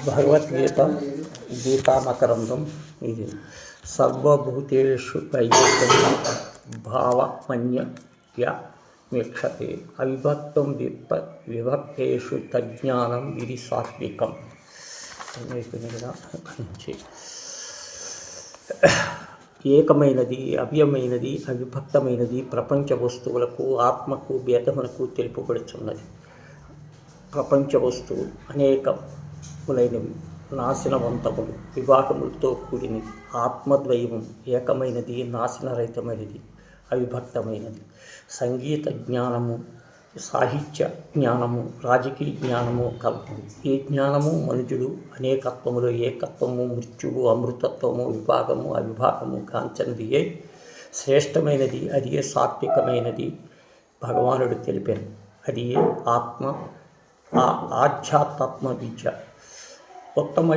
భగవద్గీత గీతామకరందం ఇది సర్వభూతేషు భావమన్య వీక్షతే అవిభక్తం విభక్తేషు తజ్ఞానం ఇది సాత్వికం. ఏకమైనది, అవ్యమైనది, అవిభక్తమైనది ప్రపంచ వస్తువులకు ఆత్మకు భేదమునకు తెలుపబడుచున్నది. ప్రపంచ వస్తువులు అనేకములైనవి, నాశనవంతములు, విభాగములతో కూడినది. ఆత్మద్వయము ఏకమైనది, నాశనరహితమైనది, అవిభక్తమైనది. సంగీత జ్ఞానము, సాహిత్య జ్ఞానము, రాజకీయ జ్ఞానము కలదు. ఈ జ్ఞానము మనుజుడు అనేకత్వములు, ఏకత్వము, మృత్యువు, అమృతత్వము, విభాగము, అవిభాగము కాంచనిది శ్రేష్టమైనది. అది సాత్వికమైనది భగవానుడు తెలిపాను. అది ఆత్మ ఆధ్యాత్మ విద్య. ఉత్తమ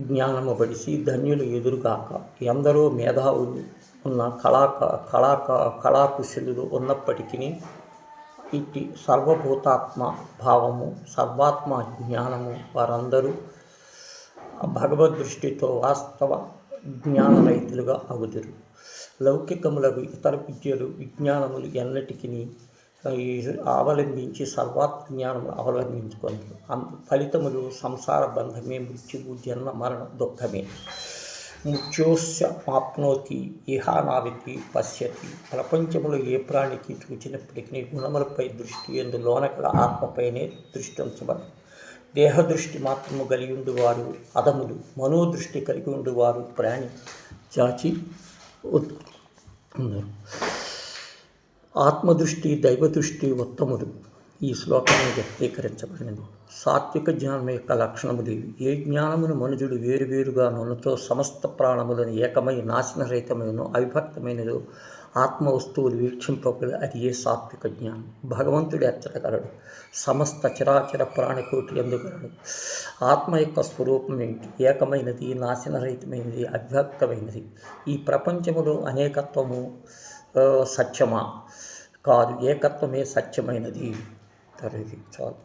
జ్ఞానము బడిసి ధన్యులు ఎదురుగాక. ఎందరో మేధావులు ఉన్న కళాకుశలులు ఉన్నప్పటికీ ఇట్టి సర్వభూతాత్మ భావము, సర్వాత్మ జ్ఞానము వారందరూ భగవద్దృష్టితో వాస్తవ జ్ఞానరహితులుగా అగుదురు. లౌకికములకు ఇతర విద్యలు, విజ్ఞానములు ఎన్నటికీ అవలంబించి సర్వాత్మజ్ఞానము అవలంబించుకొని ఫలితములు సంసార బంధమే, మృత్యువు, జన్మ మరణ దుఃఖమే. మృత్యోస్య మాప్నోతి ఇహానావితి పశ్యతి. ప్రపంచములో ఏ ప్రాణికి చూచినప్పటికీ గుణములపై దృష్టి ఎందు లోనకల ఆత్మపైనే దృష్టి ఉంచబడి, దేహదృష్టి మాత్రము కలిగి ఉండువారు అధములు, మనోదృష్టి కలిగి ఉండువారు ప్రాణి చాచి ఉన్నారు. ఆత్మదృష్టి, దైవదృష్టి ఉత్తములు. ఈ శ్లోకాన్ని వ్యక్తీకరించబడినది. సాత్విక జ్ఞానం యొక్క లక్షణములు ఇవి. ఏ జ్ఞానమును మనుజుడు వేరువేరుగా నొనతో సమస్త ప్రాణములను ఏకమై నాశనరహితమైన అవిభక్తమైనదో ఆత్మ వస్తువులు వీక్షింపగల అది ఏ సాత్విక జ్ఞానం. భగవంతుడు ఎచ్చటగలడు, సమస్త చరాచర ప్రాణికోటి ఎందుగలడు. ఆత్మ యొక్క స్వరూపం ఏమిటి? ఏకమైనది, నాశనరహితమైనది, అవిభక్తమైనది. ఈ ప్రపంచములో అనేకత్వము సత్యమా? కాదు, ఏకత్వమే సత్యమైనది. చాలు.